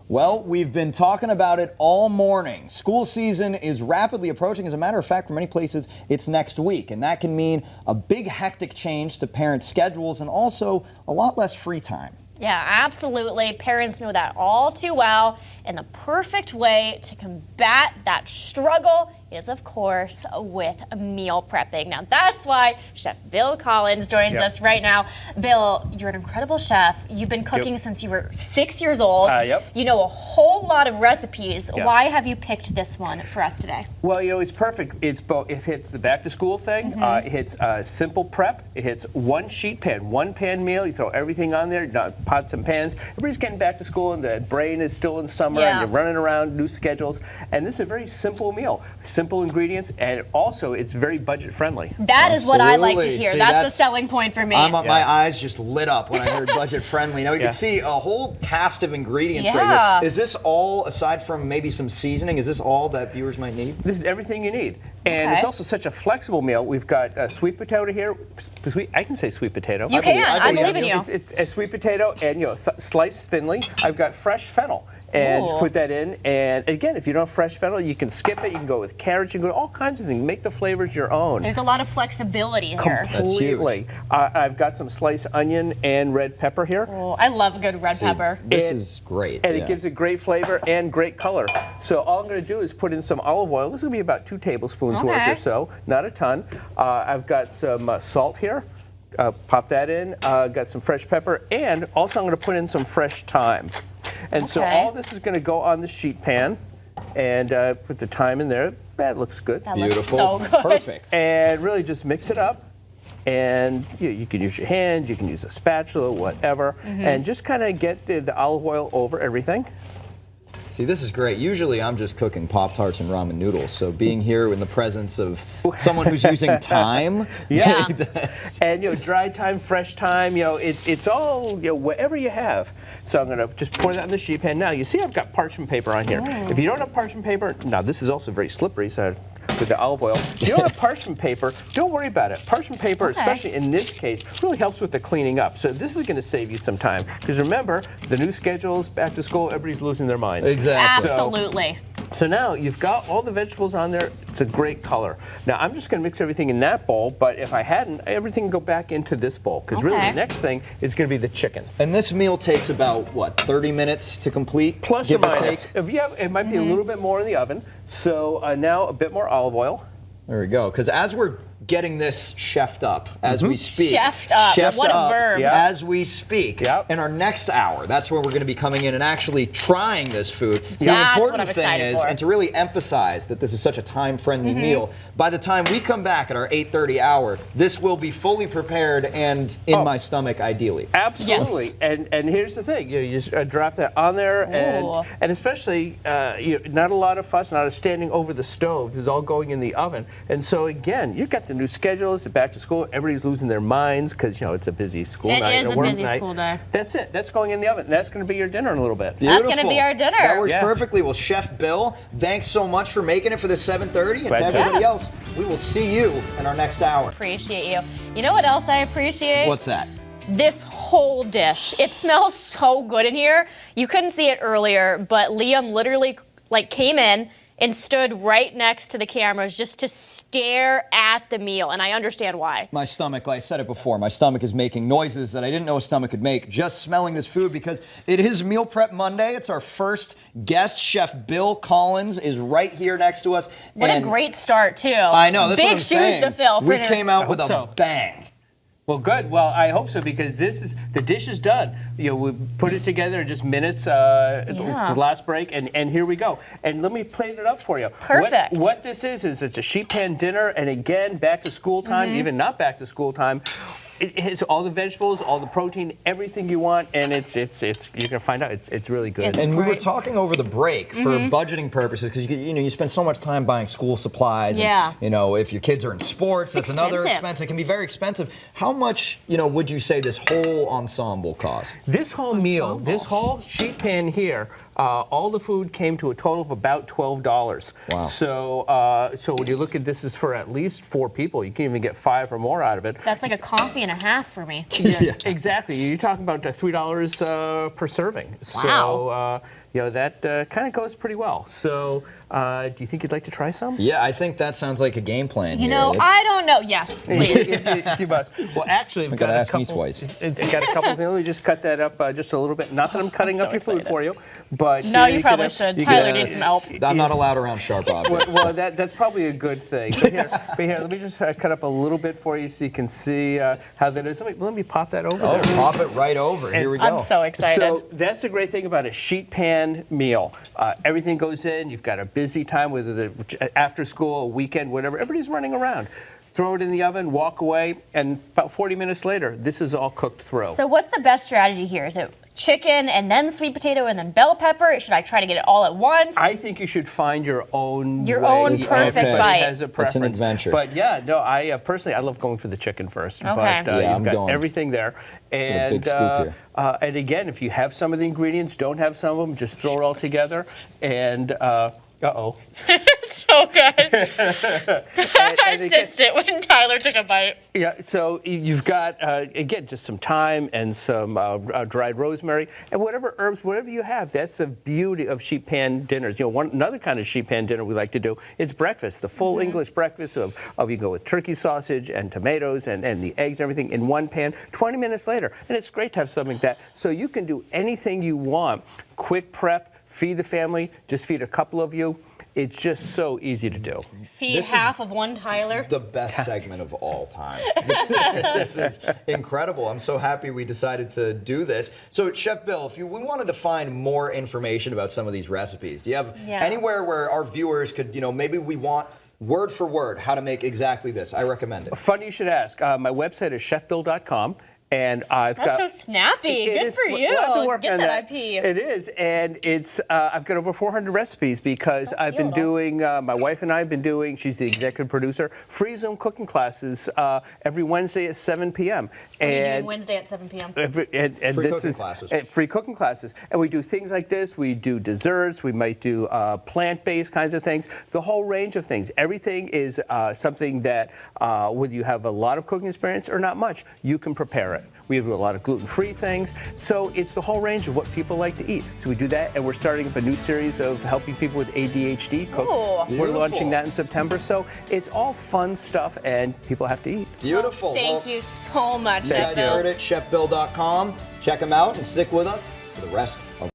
Well, we've been talking about it all morning. School season is rapidly approaching. As a matter of fact, for many places, it's next week. And that can mean a big hectic change to parents' schedules and also a lot less free time. Yeah, absolutely. Parents know that all too well. And the perfect way to combat that struggle is, of course, with meal prepping. Now, that's why Chef Bill Collins joins us right now. Bill, you're an incredible chef. You've been cooking since you were 6 years old. You know a whole lot of recipes. Why have you picked this one for us today? Well, you know, it's perfect. It's both. It hits the back-to-school thing. It hits simple prep. It hits one sheet pan, one pan meal. You throw everything on there, not pots and pans. Everybody's getting back to school, and the brain is still in summer, and you're running around, new schedules. And this is a very simple meal. Simple ingredients, and also it's very budget friendly. That is what I like to hear. See, that's the selling point for me. My eyes just lit up when I heard budget friendly. Now you can see a whole cast of ingredients right here. Is this all, aside from maybe some seasoning, is this all that viewers might need? This is everything you need. And it's also such a flexible meal. We've got sweet potato here. I can say sweet potato. You can. I believe in you. It's a sweet potato, and sliced thinly. I've got fresh fennel. And just put that in, and again, if you don't have fresh fennel, you can skip it. You can go with carrots. You can go all kinds of things. Make the flavors your own. There's a lot of flexibility here. Completely. I've got some sliced onion and red pepper here. Oh, I love a good red pepper. This is great. And it gives it great flavor and great color. So all I'm going to do is put in some olive oil. This is going to be about 2 tablespoons worth or so, not a ton. I've got some salt here. Pop that in. Got some fresh pepper, and also I'm going to put in some fresh thyme. And so all this is going to go on the sheet pan, and put the thyme in there. That looks good. That looks so good. Perfect. And really just mix it up. And you can use your hands, you can use a spatula, whatever, and just kind of get the olive oil over everything. See, this is great. Usually I'm just cooking Pop-Tarts and ramen noodles, so being here in the presence of someone who's using thyme. And dry thyme, fresh thyme, it's all, whatever you have. So I'm gonna just pour that in the sheet pan. Now, you see I've got parchment paper on here. If you don't have parchment paper, now this is also very slippery, so with the olive oil. If you don't have parchment paper, don't worry about it. Parchment paper, especially in this case, really helps with the cleaning up. So this is going to save you some time. Because remember, the new schedules, back to school, everybody's losing their minds. Exactly. Absolutely. So now you've got all the vegetables on there. It's a great color. Now I'm just going to mix everything in that bowl, but if I hadn't, everything can go back into this bowl. Because really the next thing is going to be the chicken. And this meal takes about, what, 30 minutes to complete? Plus or minus. It might be a little bit more in the oven. So now a bit more olive oil. There we go. Because as we're getting this chefed up as we speak. Chefed up. What a verb. As we speak. In our next hour, that's where we're going to be coming in and actually trying this food. So the important thing is, and to really emphasize that this is such a time-friendly meal, by the time we come back at our 8:30 hour, this will be fully prepared and in my stomach, ideally. Absolutely. And here's the thing. You just drop that on there, and especially not a lot of fuss, not a standing over the stove. This is all going in the oven. And so again, you've got the new schedules, back to school, everybody's losing their minds because it's a busy school night. It is a busy school day. That's it. That's going in the oven. That's going to be your dinner in a little bit. Beautiful. That's going to be our dinner. That works perfectly. Well, Chef Bill, thanks so much for making it for this 7:30. And to everybody else, we will see you in our next hour. Appreciate you. You know what else I appreciate? What's that? This whole dish. It smells so good in here. You couldn't see it earlier, but Liam literally came in and stood right next to the cameras just to stare at the meal, and I understand why. My stomach, like I said it before, my stomach is making noises that I didn't know a stomach could make just smelling this food, because it is Meal Prep Monday. It's our first guest. Chef Bill Collins is right here next to us. What a great start, too. I know, that's big what I'm saying. Shoes to fill. We came out with a bang. Well, good. Well, I hope so, because the dish is done. We put it together in just minutes at the last break, and here we go. And let me plate it up for you. Perfect. What this is it's a sheet pan dinner, and again, back to school time, even not back to school time. It has all the vegetables, all the protein, everything you want, and you're gonna find out it's really good. And we were talking over the break for budgeting purposes, because you spend so much time buying school supplies. And, if your kids are in sports, that's another expense. It can be very expensive. How much would you say this whole ensemble costs? This whole meal, this whole sheet pan here, all the food came to a total of about $12. Wow. So when you look at this, is for at least 4 people. You can even get 5 or more out of it. That's like a coffee and a half for me. Exactly. You're talking about $3 per serving. Wow. So that kind of goes pretty well. So do you think you'd like to try some? Yeah, I think that sounds like a game plan. You know, I don't know. Yes, please. You must. Well, actually, I've got a couple. Me twice. I've got a couple things. Let me just cut that up just a little bit. Not that I'm cutting up your food for you, but no, you probably should. Tyler needs some help. I'm not allowed around sharp objects. Well, that's probably a good thing. But here, let me just cut up a little bit for you so you can see how that is. Let me pop that over there. Pop it right over. Here we go. I'm so excited. So that's the great thing about a sheet pan meal. Everything goes in. You've got a busy time, whether after school, a weekend, whatever. Everybody's running around. Throw it in the oven, walk away, and about 40 minutes later, this is all cooked through. So what's the best strategy here? Is it chicken and then sweet potato and then bell pepper? Should I try to get it all at once? I think you should find your own way. Own perfect bite. Has a preference. It's an adventure. But yeah, no, I personally, I love going for the chicken first. Okay. But Yeah, you've got everything there. And, big scoop here. And again, if you have some of the ingredients, don't have some of them, just throw it all together. And, uh-oh. So good. I sensed it when Tyler took a bite. Yeah, so you've got, again, just some thyme and some dried rosemary and whatever herbs, whatever you have. That's the beauty of sheet pan dinners. Another kind of sheet pan dinner we like to do, it's breakfast, the full English breakfast of you go with turkey sausage and tomatoes and the eggs and everything in one pan, 20 minutes later. And it's great to have something like that. So you can do anything you want. Quick prep, feed the family, just feed a couple of you. It's just so easy to do. Feed half of one Tyler. The best segment of all time. This is incredible. I'm so happy we decided to do this. So, Chef Bill, if we wanted to find more information about some of these recipes, do you have anywhere where our viewers could, maybe we want word for word how to make exactly this? I recommend it. Funny you should ask. My website is chefbill.com. And I've That's so snappy. Good for you. We'll have to work Get on that that. IP. It is, and it's. I've got over 400 recipes because I've been doing. My wife and I have been doing. She's the executive producer. Free Zoom cooking classes every Wednesday at 7 p.m. What are you doing Wednesday at 7 p.m.? Free cooking classes, and we do things like this. We do desserts. We might do plant-based kinds of things. The whole range of things. Everything is something that whether you have a lot of cooking experience or not much, you can prepare it. We do a lot of gluten-free things. So it's the whole range of what people like to eat. So we do that, and we're starting up a new series of helping people with ADHD cook. Ooh. We're launching that in September. So it's all fun stuff, and people have to eat. Beautiful. Thank you so much, Chef Bill. You guys heard it, chefbill.com. Check them out and stick with us for the rest of